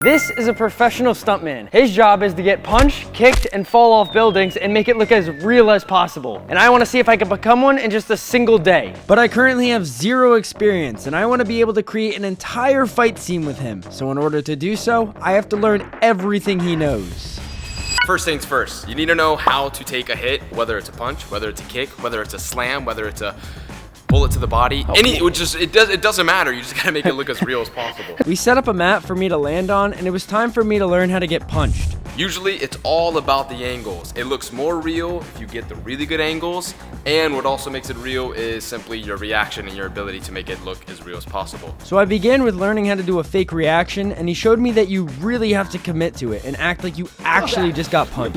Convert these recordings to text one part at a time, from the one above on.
This is a professional stuntman. His job is to get punched, kicked, and fall off buildings and make it look as real as possible. And I want to see if I can become one in just a single day. But I currently have zero experience, and I want to be able to create an entire fight scene with him. So in order to do so, I have to learn everything he knows. First things first, you need to know how to take a hit, whether it's a punch, whether it's a kick, whether it's a slam, whether it's a bullet to the body. It doesn't matter. You just gotta make it look as real as possible. We set up a mat for me to land on, and it was time for me to learn how to get punched. Usually it's all about the angles. It looks more real if you get the really good angles, and what also makes it real is simply your reaction and your ability to make it look as real as possible. So I began with learning how to do a fake reaction, and he showed me that you really have to commit to it and act like you actually just got punched.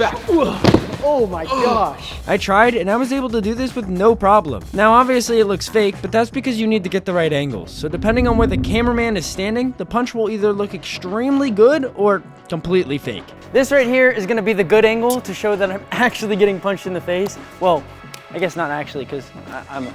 Oh my gosh. I tried, and I was able to do this with no problem. Now obviously it looks fake, but that's because you need to get the right angles. So depending on where the cameraman is standing, the punch will either look extremely good or completely fake. This right here is gonna be the good angle to show that I'm actually getting punched in the face. Well, I guess not actually, because I'm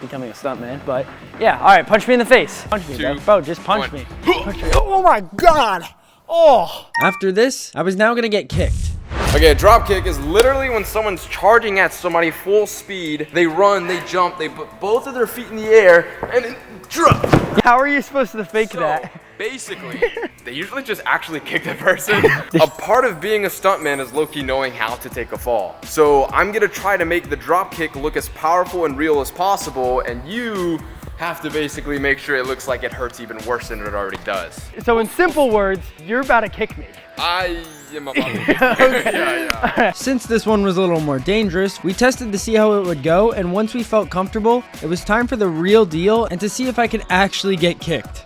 becoming a stuntman, but yeah, all right, punch me in the face. Punch me, bro, just punch me. Punch me. Oh my God, oh. After this, I was now gonna get kicked. Okay, a drop kick is literally when someone's charging at somebody full speed, they run, they jump, they put both of their feet in the air, and then drop. How are you supposed to fake that? Basically, they usually just actually kick the person. A part of being a stuntman is low-key knowing how to take a fall. So I'm gonna try to make the drop kick look as powerful and real as possible, and you have to basically make sure it looks like it hurts even worse than it already does. So in simple words, you're about to kick me. I am about to kick you. Yeah. Since this one was a little more dangerous, we tested to see how it would go, and once we felt comfortable, it was time for the real deal and to see if I could actually get kicked.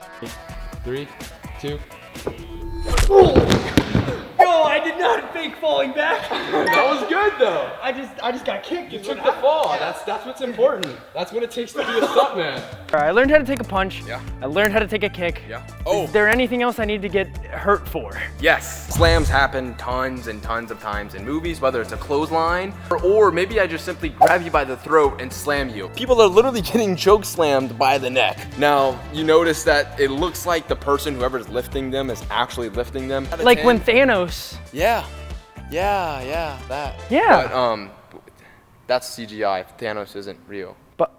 3, 2. No, I did not fake falling back. That was good though. I just got kicked. You took the fall. That's what's important. That's what it takes to be a stuntman. All right, I learned how to take a punch. Yeah. I learned how to take a kick. Yeah. Is there anything else I need to get hurt for? Yes. Slams happen tons and tons of times in movies, whether it's a clothesline or maybe I just simply grab you by the throat and slam you. People are literally getting choke slammed by the neck. Now, you notice that it looks like the person, whoever's lifting them, is actually lifting them. Like when Thanos. Yeah, that. Yeah. But that's CGI. Thanos isn't real. But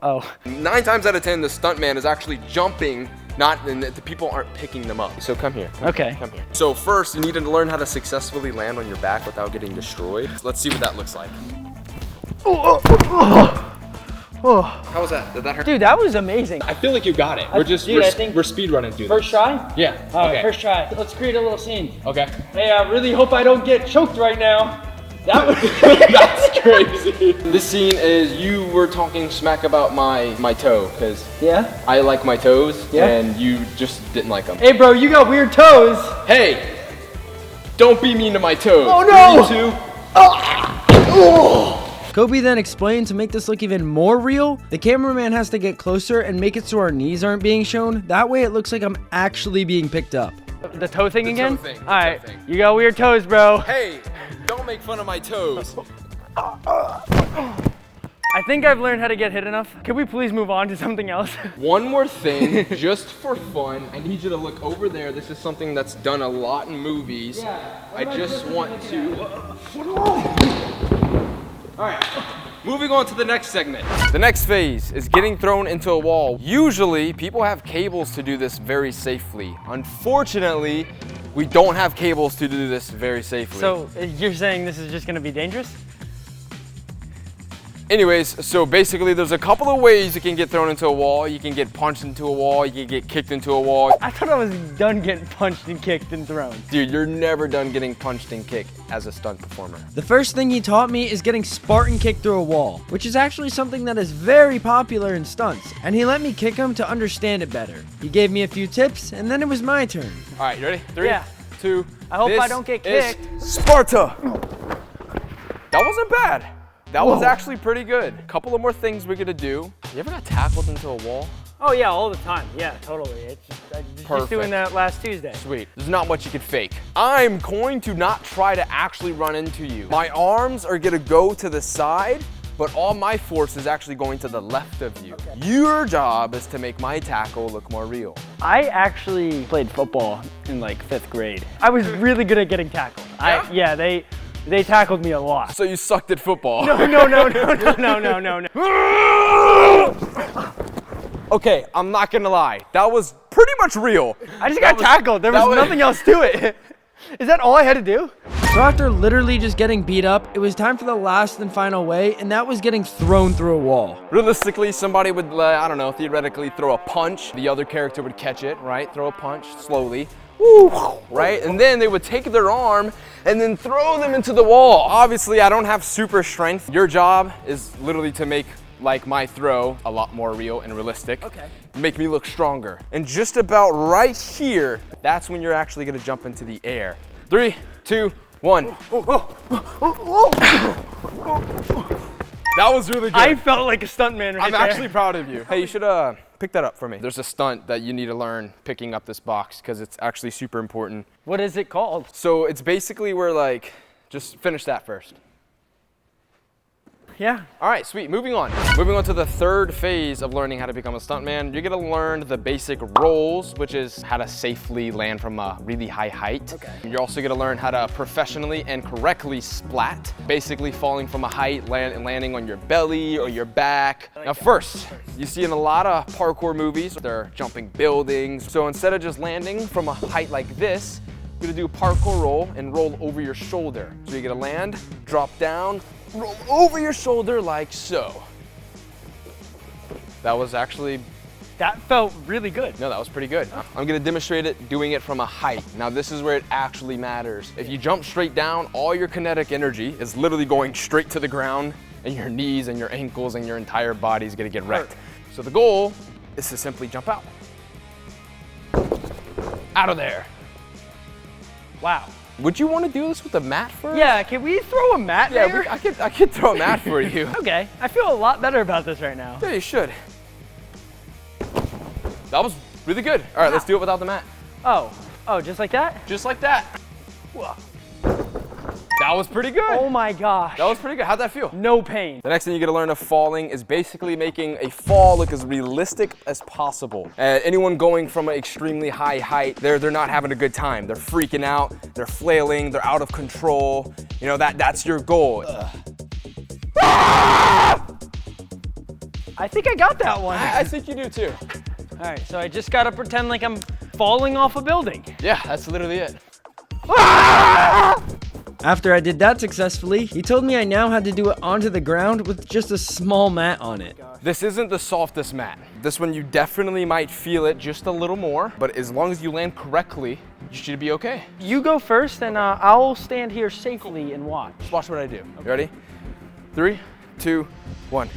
9 times out of 10, the stuntman is actually jumping, and the people aren't picking them up. So come here. Okay. Come here. So first, you need to learn how to successfully land on your back without getting destroyed. Let's see what that looks like. How was that? Did that hurt? Dude, that was amazing. I feel like you got it. We're speed running through First try? Yeah. All right, Okay. first try. Let's create a little scene. Okay. Hey, I really hope I don't get choked right now. That was That's crazy. This scene is you were talking smack about my toe, because Yeah? I like my toes, Yeah. and you just didn't like them. Hey, bro, you got weird toes. Hey, don't be mean to my toes. Oh, no. 3, 2. Coby then explained to make this look even more real, the cameraman has to get closer and make it so our knees aren't being shown. That way it looks like I'm actually being picked up. The toe thing again? Toe thing, All right, toe thing. you got weird toes, bro. Hey, don't make fun of my toes. I think I've learned how to get hit enough. Can we please move on to something else? One more thing, just for fun, I need you to look over there. This is something that's done a lot in movies. Yeah. I just want to... All right, moving on to the next segment. The next phase is getting thrown into a wall. Usually, people have cables to do this very safely. Unfortunately, we don't have cables to do this very safely. So you're saying this is just gonna be dangerous? Anyways, so basically there's a couple of ways you can get thrown into a wall. You can get punched into a wall, you can get kicked into a wall. I thought I was done getting punched and kicked and thrown. Dude, you're never done getting punched and kicked as a stunt performer. The first thing he taught me is getting Spartan kicked through a wall, which is actually something that is very popular in stunts, and he let me kick him to understand it better. He gave me a few tips, and then it was my turn. All right, you ready? 3, Yeah. 2, I hope this I don't get is kicked. Sparta! That wasn't bad. That was Whoa. actually pretty good. A couple of more things we're gonna do. You ever got tackled into a wall? Oh yeah, all the time. Yeah, totally. It's just doing that last Tuesday. Sweet. There's not much you can fake. I'm going to not try to actually run into you. My arms are gonna go to the side, but all my force is actually going to the left of you. Your job is to make my tackle look more real. I actually played football in like 5th grade. I was really good at getting tackled. Yeah? They tackled me a lot. So you sucked at football. No. Okay, I'm not gonna lie. That was pretty much real. I just got tackled. There was nothing else to it. Is that all I had to do? So after literally just getting beat up, it was time for the last and final way, and that was getting thrown through a wall. Realistically, somebody would, I don't know, theoretically throw a punch. The other character would catch it, right? Throw a punch slowly. Woo, right? And then they would take their arm and then throw them into the wall. Obviously, I don't have super strength. Your job is literally to make like my throw a lot more real and realistic. Okay. Make me look stronger. And just about right here, that's when you're actually gonna jump into the air. 3, 2, 1. That was really good. I felt like a stuntman right I'm there. actually proud of you. Hey, you should pick that up for me. There's a stunt that you need to learn picking up this box because it's actually super important. What is it called? So it's basically where like, just finish that first. Yeah. All right, sweet, moving on. Moving on to the third phase of learning how to become a stuntman. You're gonna learn the basic rolls, which is how to safely land from a really high height. Okay. You're also gonna learn how to professionally and correctly splat, basically falling from a height and landing on your belly or your back. Now first, you see in a lot of parkour movies, they're jumping buildings. So instead of just landing from a height like this, you're gonna do a parkour roll and roll over your shoulder. So you're gonna land, drop down, roll over your shoulder like so. That was actually, That felt really good. no, that was pretty good. I'm gonna demonstrate it doing it from a height. Now this is where it actually matters. If you jump straight down, all your kinetic energy is literally going straight to the ground, and your knees and your ankles and your entire body is gonna get wrecked. So the goal is to simply jump out. Out of there. Wow. Would you want to do this with a mat first? Yeah, can we throw a mat there? I could throw a mat for you. Okay, I feel a lot better about this right now. Yeah, you should. That was really good. All right, let's do it without the mat. Oh, just like that? Just like that. Whoa. That was pretty good. Oh my gosh. That was pretty good. How'd that feel? No pain. The next thing you gotta learn of falling is basically making a fall look as realistic as possible. Anyone going from an extremely high height, they're not having a good time. They're freaking out, they're flailing, they're out of control. You know, that's your goal. I think I got that one. I think you do too. All right, so I just gotta pretend like I'm falling off a building. Yeah, that's literally it. After I did that successfully, he told me I now had to do it onto the ground with just a small mat on it. This isn't the softest mat. This one you definitely might feel it just a little more, but as long as you land correctly, you should be okay. You go first, and I'll stand here safely and watch. Just watch what I do. You ready? 3, 2, 1.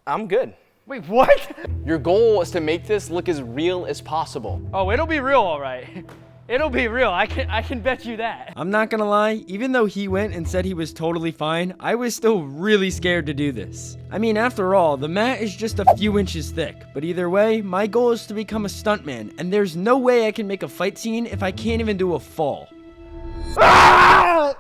I'm good. Wait, what? Your goal is to make this look as real as possible. Oh, it'll be real, all right. It'll be real. I can bet you that. I'm not gonna lie, even though he went and said he was totally fine, I was still really scared to do this. I mean, after all, the mat is just a few inches thick, but either way, my goal is to become a stuntman, and there's no way I can make a fight scene if I can't even do a fall. That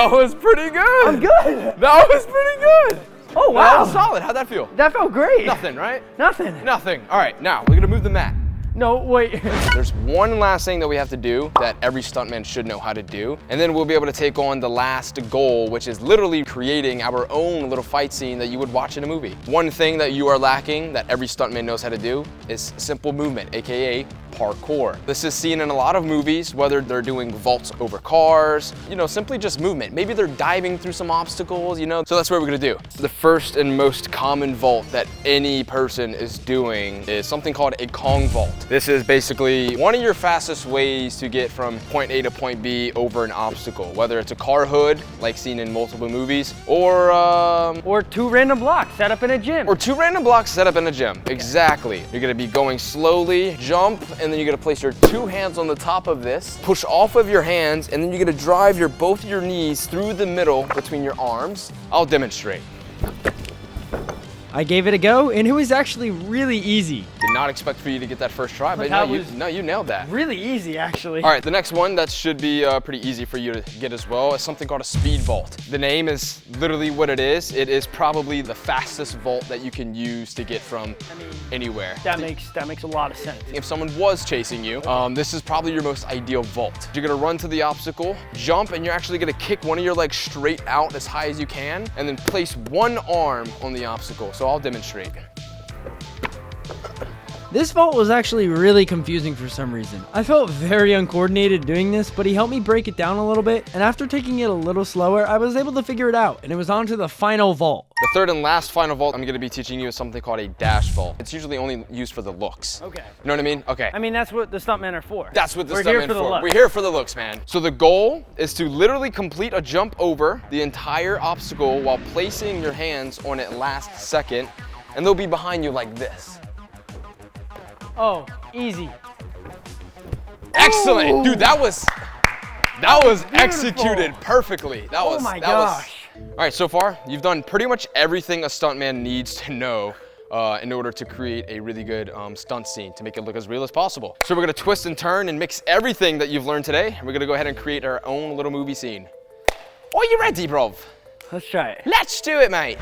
was pretty good. I'm good. That was pretty good. Oh, That wow. was solid. How'd that feel? That felt great. Nothing, right? Nothing. Nothing. All right, now we're gonna move the mat. No, wait. There's one last thing that we have to do that every stuntman should know how to do, and then we'll be able to take on the last goal, which is literally creating our own little fight scene that you would watch in a movie. One thing that you are lacking that every stuntman knows how to do is simple movement, aka parkour. This is seen in a lot of movies, whether they're doing vaults over cars, you know, simply just movement. Maybe they're diving through some obstacles, you know? So that's what we're gonna do. The first and most common vault that any person is doing is something called a Kong vault. This is basically one of your fastest ways to get from point A to point B over an obstacle, whether it's a car hood, like seen in multiple movies, or two random blocks set up in a gym. Or 2 random blocks set up in a gym. Okay. Exactly. You're gonna be going slowly, jump, and then you're gonna place your 2 hands on the top of this, push off of your hands, and then you're gonna drive both your knees through the middle between your arms. I'll demonstrate. I gave it a go, and it was actually really easy. Did not expect for you to get that first try, but no, you nailed that. Really easy, actually. All right, the next one that should be pretty easy for you to get as well is something called a speed vault. The name is literally what it is. It is probably the fastest vault that you can use to get from anywhere. That makes a lot of sense. If someone was chasing you, this is probably your most ideal vault. You're gonna run to the obstacle, jump, and you're actually gonna kick one of your legs straight out as high as you can, and then place one arm on the obstacle. So I'll demonstrate. This vault was actually really confusing for some reason. I felt very uncoordinated doing this, but he helped me break it down a little bit, and after taking it a little slower, I was able to figure it out, and it was on to the final vault. The third and last final vault I'm gonna be teaching you is something called a dash vault. It's usually only used for the looks. Okay. You know what I mean? Okay. I mean, that's what the stuntmen are for. That's what the We're stuntmen here for the looks. We're here for the looks, man. So the goal is to literally complete a jump over the entire obstacle while placing your hands on it last second, and they'll be behind you like this. Oh, easy. Excellent. Ooh. Dude, that was executed perfectly. Oh my gosh. All right, so far, you've done pretty much everything a stuntman needs to know in order to create a really good stunt scene to make it look as real as possible. So we're gonna twist and turn and mix everything that you've learned today. We're gonna go ahead and create our own little movie scene. Are you ready, bro? Let's try it. Let's do it, mate.